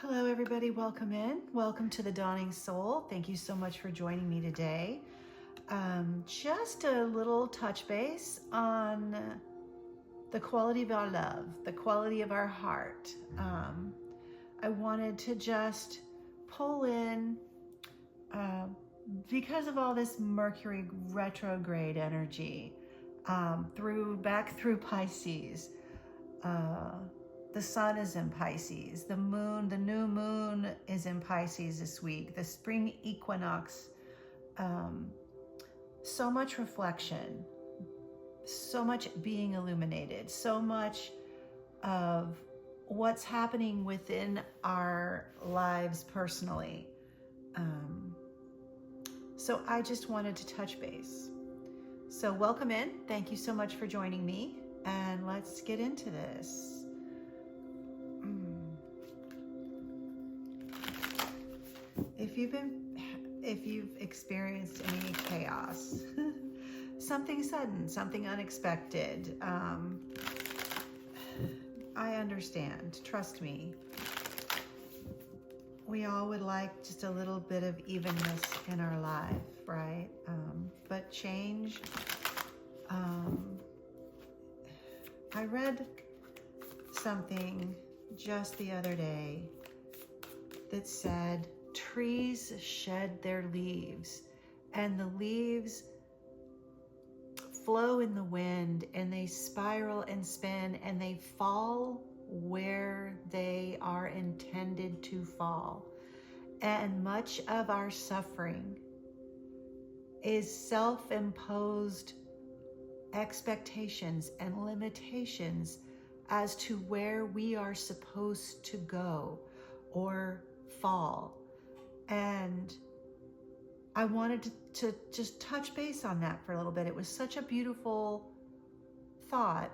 Hello, everybody. Welcome in. Welcome to the Dawning Soul. Thank you so much for joining me today. Just a little touch base on the quality of our love, the quality of our heart. I wanted to just pull in, because of all this Mercury retrograde energy, back through Pisces. The sun is in Pisces. The new moon is in Pisces this week. The spring equinox. So much reflection, so much being illuminated, so much of what's happening within our lives personally. So I just wanted to touch base. So welcome in. Thank you so much for joining me. And let's get into this. If you've experienced any chaos, something sudden, something unexpected, I understand. Trust me. We all would like just a little bit of evenness in our life, right? But change. I read something just the other day that said trees shed their leaves and the leaves flow in the wind and they spiral and spin and they fall where they are intended to fall. And much of our suffering is self-imposed expectations and limitations as to where we are supposed to go or fall. And I wanted to just touch base on that for a little bit. It was such a beautiful thought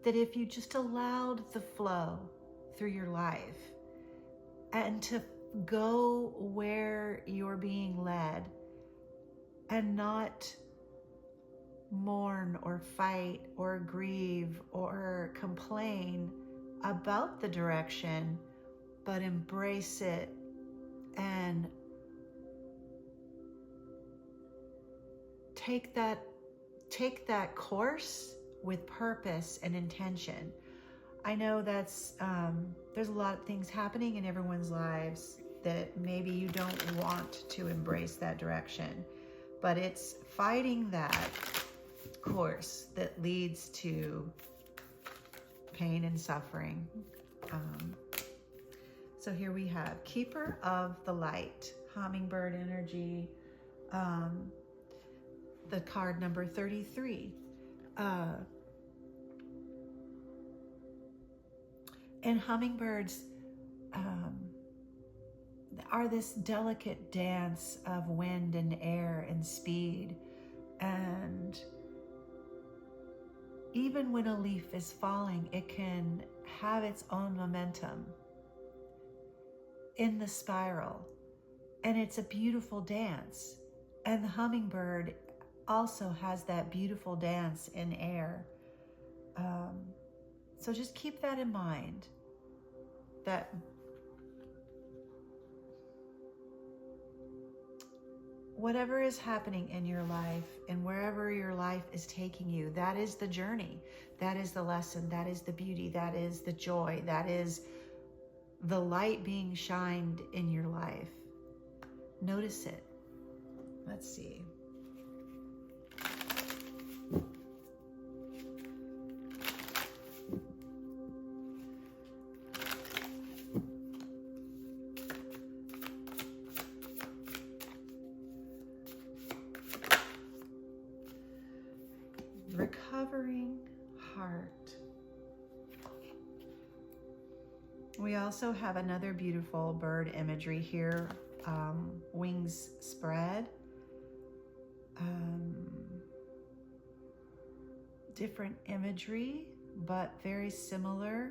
that if you just allowed the flow through your life and to go where you're being led and not mourn or fight or grieve or complain about the direction, but embrace it and take that course with purpose and intention. I know that's there's a lot of things happening in everyone's lives that maybe you don't want to embrace that direction, but it's fighting that course that leads to pain and suffering. So here we have Keeper of the Light, Hummingbird energy, the card number 33. And hummingbirds are this delicate dance of wind and air and speed. And even when a leaf is falling, it can have its own momentum in the spiral. And it's a beautiful dance. And the hummingbird also has that beautiful dance in air. So just keep that in mind, that whatever is happening in your life and wherever your life is taking you, that is the journey, that is the lesson, that is the beauty, that is the joy, that is the light being shined in your life. Notice it. Let's see. Recovering heart. We also have another beautiful bird imagery here, wings spread. Different imagery, but very similar.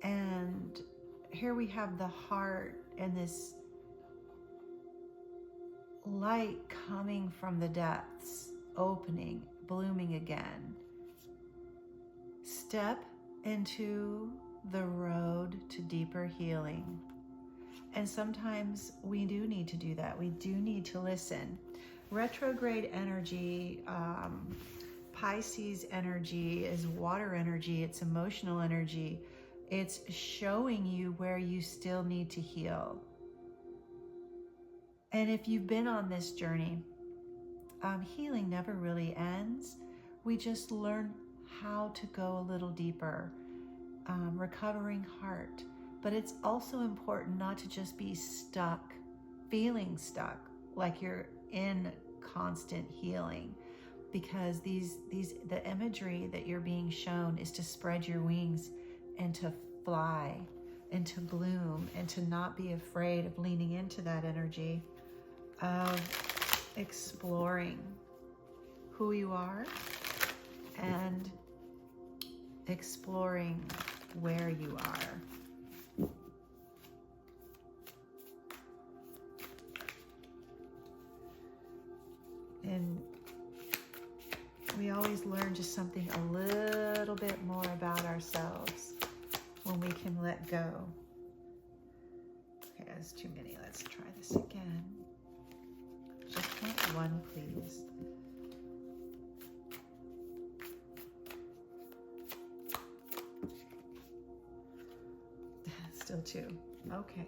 And here we have the heart and this light coming from the depths, opening, blooming again. Step into the road to deeper healing. And sometimes we do need to do that. We do need to listen. Retrograde energy, Pisces energy is water energy. It's emotional energy. It's showing you where you still need to heal. And if you've been on this journey, healing never really ends. We just learn how to go a little deeper, recovering heart. But it's also important not to just be stuck, feeling stuck, like you're in constant healing, because the imagery that you're being shown is to spread your wings and to fly and to bloom and to not be afraid of leaning into that energy of exploring who you are and exploring where you are. And we always learn just something a little bit more about ourselves when we can let go. Okay, that's too many. Let's try this again. Just want one, please. Still two. Okay.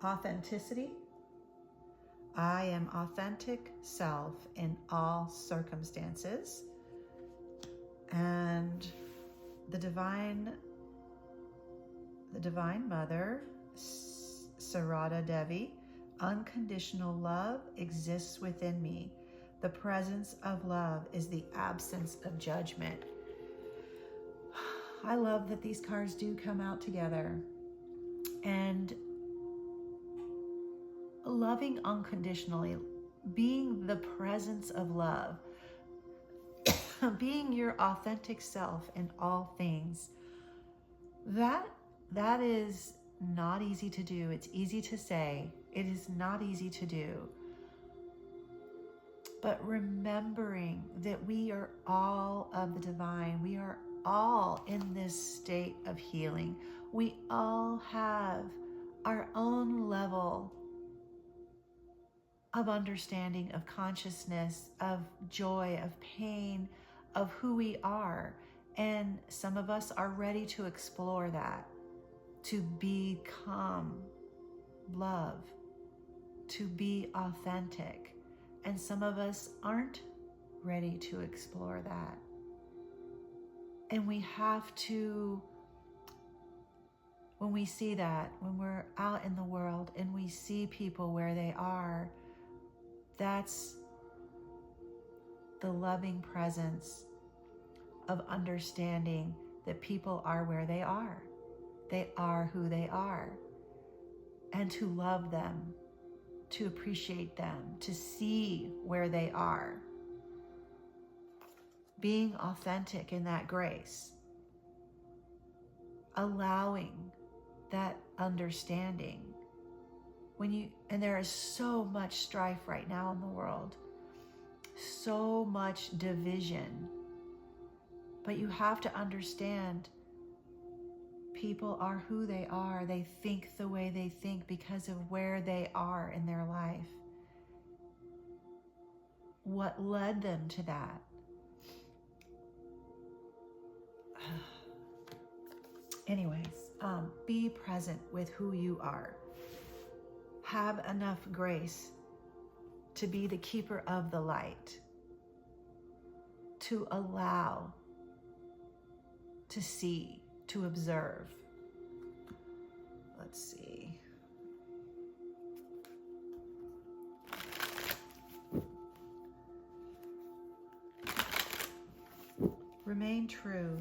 Authenticity. I am authentic self in all circumstances. And the divine mother, Sarada Devi, unconditional love exists within me. The presence of love is the absence of judgment. I love that these cards do come out together. And loving unconditionally, being the presence of love, being your authentic self in all things, that is not easy to do. It's easy to say. It is not easy to do. But remembering that we are all of the divine, we are all in this state of healing. We all have our own level of understanding, of consciousness, of joy, of pain, of who we are. And some of us are ready to explore that, to become love, to be authentic. And some of us aren't ready to explore that. And we have to, when we see that, when we're out in the world and we see people where they are, that's the loving presence of understanding that people are where they are. They are who they are. And to love them, to appreciate them, to see where they are. Being authentic in that grace. Allowing that understanding. And there is so much strife right now in the world. So much division. But you have to understand people are who they are. They think the way they think because of where they are in their life. What led them to that? Anyways, be present with who you are. Have enough grace to be the keeper of the light, to allow, to see, to observe. Let's see. Remain true.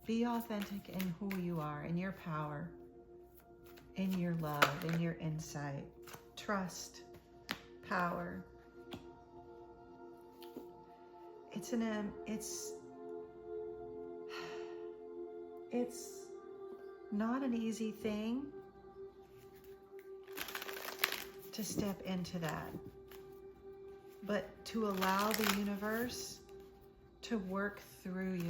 Be authentic in who you are, in your power, in your love, in your insight. Trust, power. It's not an easy thing to step into that, but to allow the universe to work through you.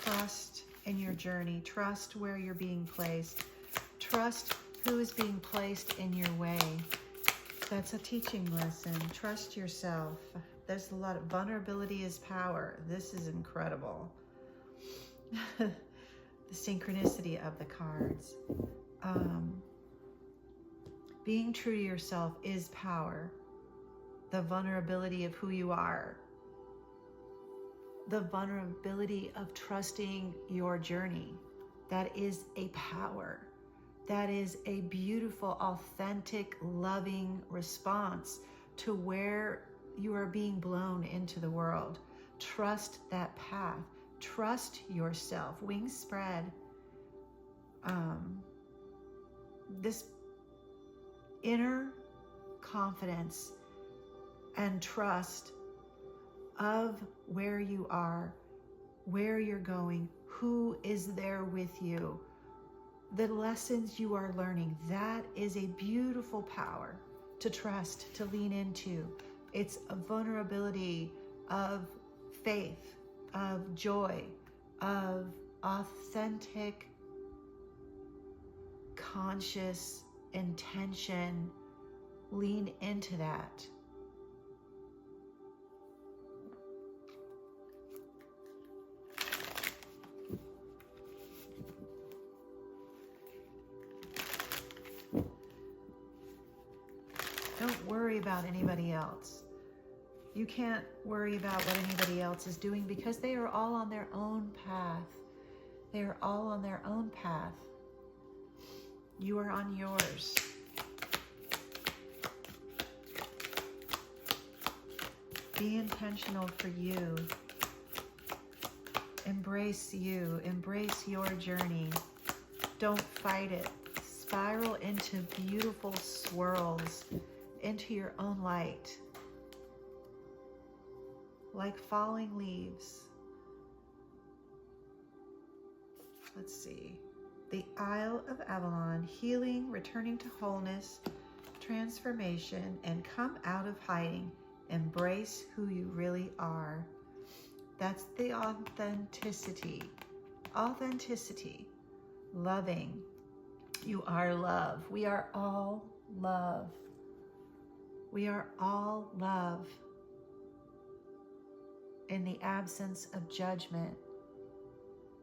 Trust in your journey. Trust where you're being placed. Trust who is being placed in your way. That's a teaching lesson. Trust yourself. There's a lot of vulnerability is power. This is incredible. The synchronicity of the cards. Being true to yourself is power. The vulnerability of who you are. The vulnerability of trusting your journey. That is a power. That is a beautiful, authentic, loving response to where you are being blown into the world. Trust that path. Trust yourself. Wings spread. This inner confidence and trust of where you are, where you're going, who is there with you, the lessons you are learning. That is a beautiful power to trust, to lean into. It's a vulnerability of faith, of joy, of authentic, conscious intention. Lean into that. Don't worry about anybody else. You can't worry about what anybody else is doing because they are all on their own path. They are all on their own path. You are on yours. Be intentional for you. Embrace you. Embrace your journey. Don't fight it. Spiral into beautiful swirls, into your own light. Like falling leaves. Let's see. The Isle of Avalon, healing, returning to wholeness, transformation, and come out of hiding. Embrace who you really are. That's the authenticity. Authenticity. Loving. You are love. We are all love. We are all love. In the absence of judgment.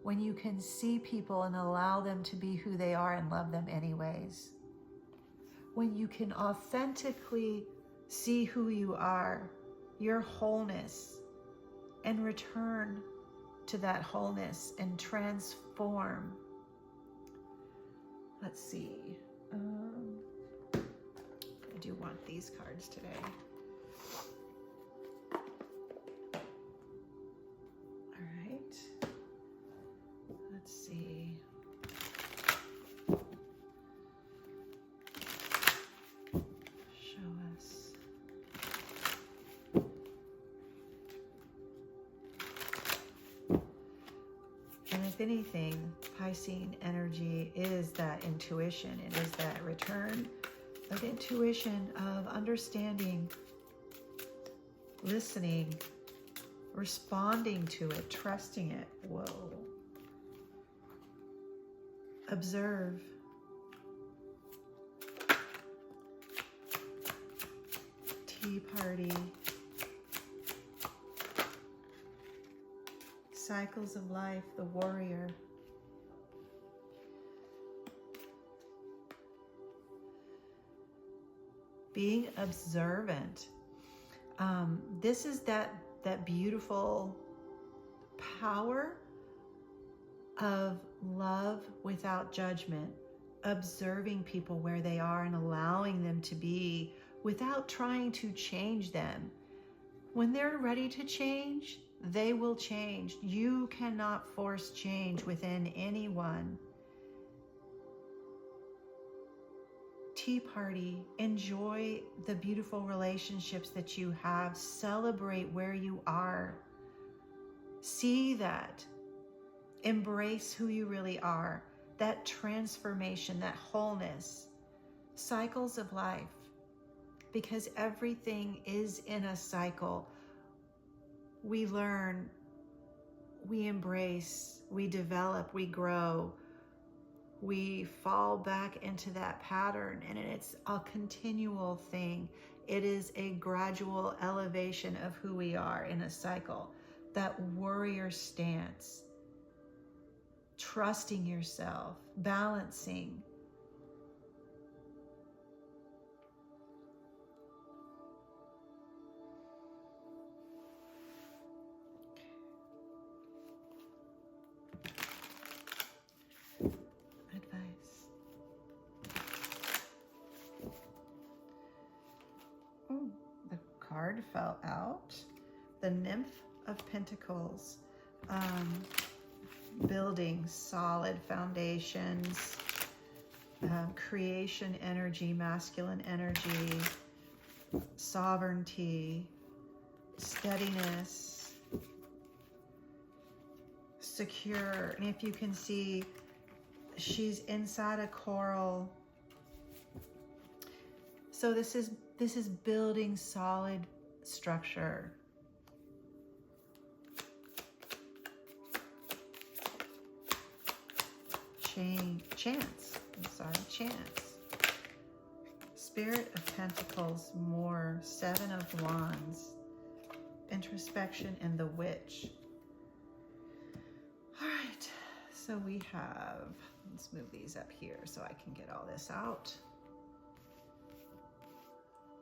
When you can see people and allow them to be who they are and love them anyways. When you can authentically see who you are, your wholeness, and return to that wholeness and transform. Let's see. I do want these cards today. All right. Let's see. Show us. And if anything, Piscean energy is that intuition. It is that return of intuition, of understanding, listening, responding to it, trusting it. Whoa. Observe. Tea party. Cycles of life, the warrior. Being observant. This is that beautiful power of love without judgment, observing people where they are and allowing them to be without trying to change them. When they're ready to change, they will change. You cannot force change within anyone. Tea party. Enjoy the beautiful relationships that you have. Celebrate where you are. See that. Embrace who you really are. That transformation, that wholeness. Cycles of life. because everything is in a cycle. We learn, we embrace, we develop, we grow, we fall back into that pattern, and it's a continual thing. It is a gradual elevation of who we are in a cycle. That warrior stance, trusting yourself, balancing. Advice. Oh, the card fell out. The Nymph of Pentacles. Building solid foundations, creation energy, masculine energy, sovereignty, steadiness, secure. And if you can see, she's inside a coral. So this is building solid structure. Chance. Spirit of Pentacles, more. 7 of Wands. Introspection and the Witch. All right, so we have, let's move these up here so I can get all this out.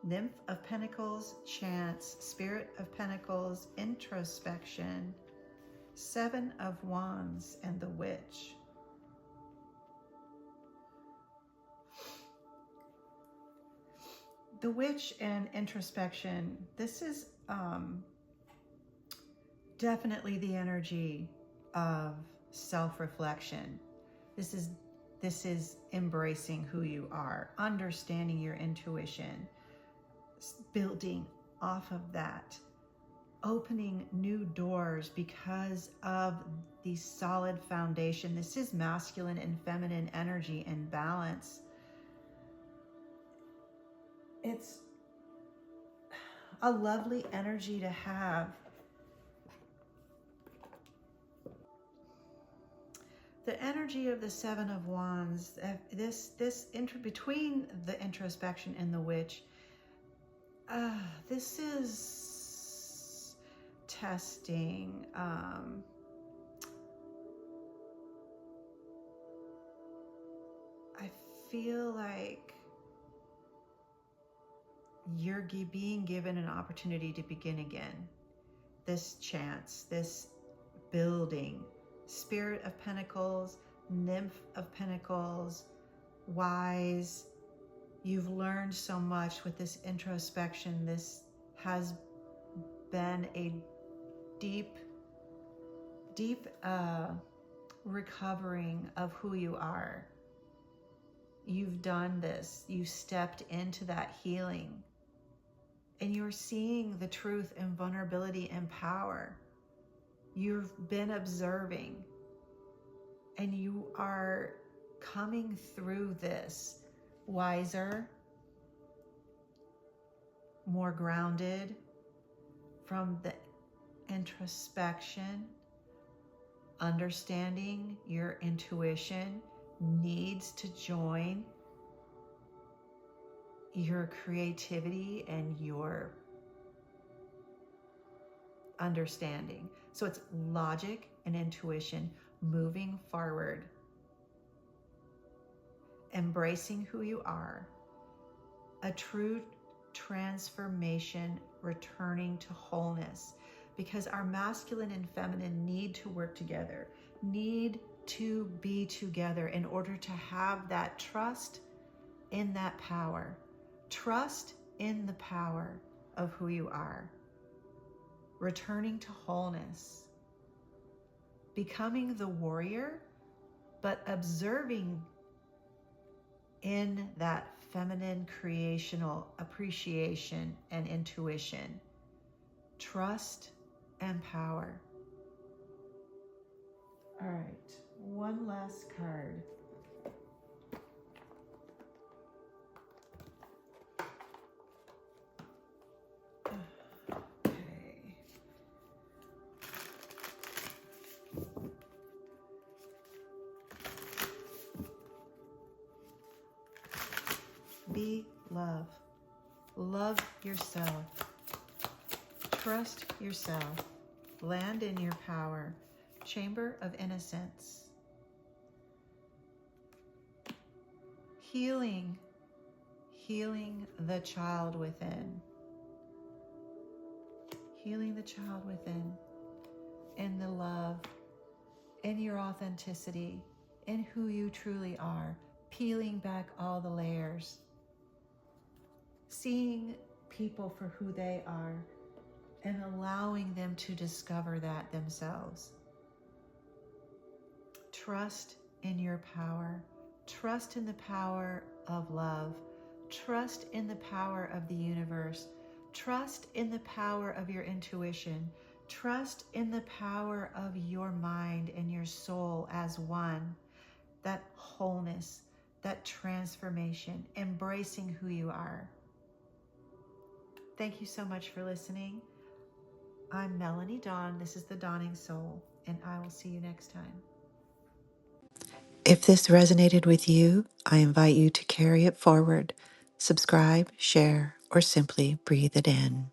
Nymph of Pentacles, Chance. Spirit of Pentacles, introspection. 7 of Wands and the Witch. The Witch and introspection, this is definitely the energy of self-reflection. This is embracing who you are, understanding your intuition, building off of that, opening new doors because of the solid foundation. This is masculine and feminine energy in balance. It's a lovely energy to have. The energy of the 7 of Wands, between the introspection and the Witch, this is testing. I feel like you're being given an opportunity to begin again. This chance, this building. Spirit of Pentacles, Nymph of Pentacles, wise. You've learned so much with this introspection. This has been a deep recovering of who you are. You've done this. You stepped into that healing. And you're seeing the truth and vulnerability and power. You've been observing. And you are coming through this wiser, more grounded from the introspection, understanding your intuition needs to join your creativity and your understanding. So it's logic and intuition moving forward, embracing who you are, a true transformation, returning to wholeness, because our masculine and feminine need to work together, need to be together in order to have that trust in that power. Trust in the power of who you are. Returning to wholeness. Becoming the warrior, but observing in that feminine creational appreciation and intuition. Trust and power. All right, one last card. Be love. Love yourself. Trust yourself. Land in your power. Chamber of Innocence. Healing the child within. Healing the child within. In the love, in your authenticity, in who you truly are. Peeling back all the layers. Seeing people for who they are and allowing them to discover that themselves. Trust in your power. Trust in the power of love. Trust in the power of the universe. Trust in the power of your intuition. Trust in the power of your mind and your soul as one. That wholeness, that transformation, embracing who you are. Thank you so much for listening. I'm Melanie Dawn. This is The Dawning Soul, and I will see you next time. If this resonated with you, I invite you to carry it forward, subscribe, share, or simply breathe it in.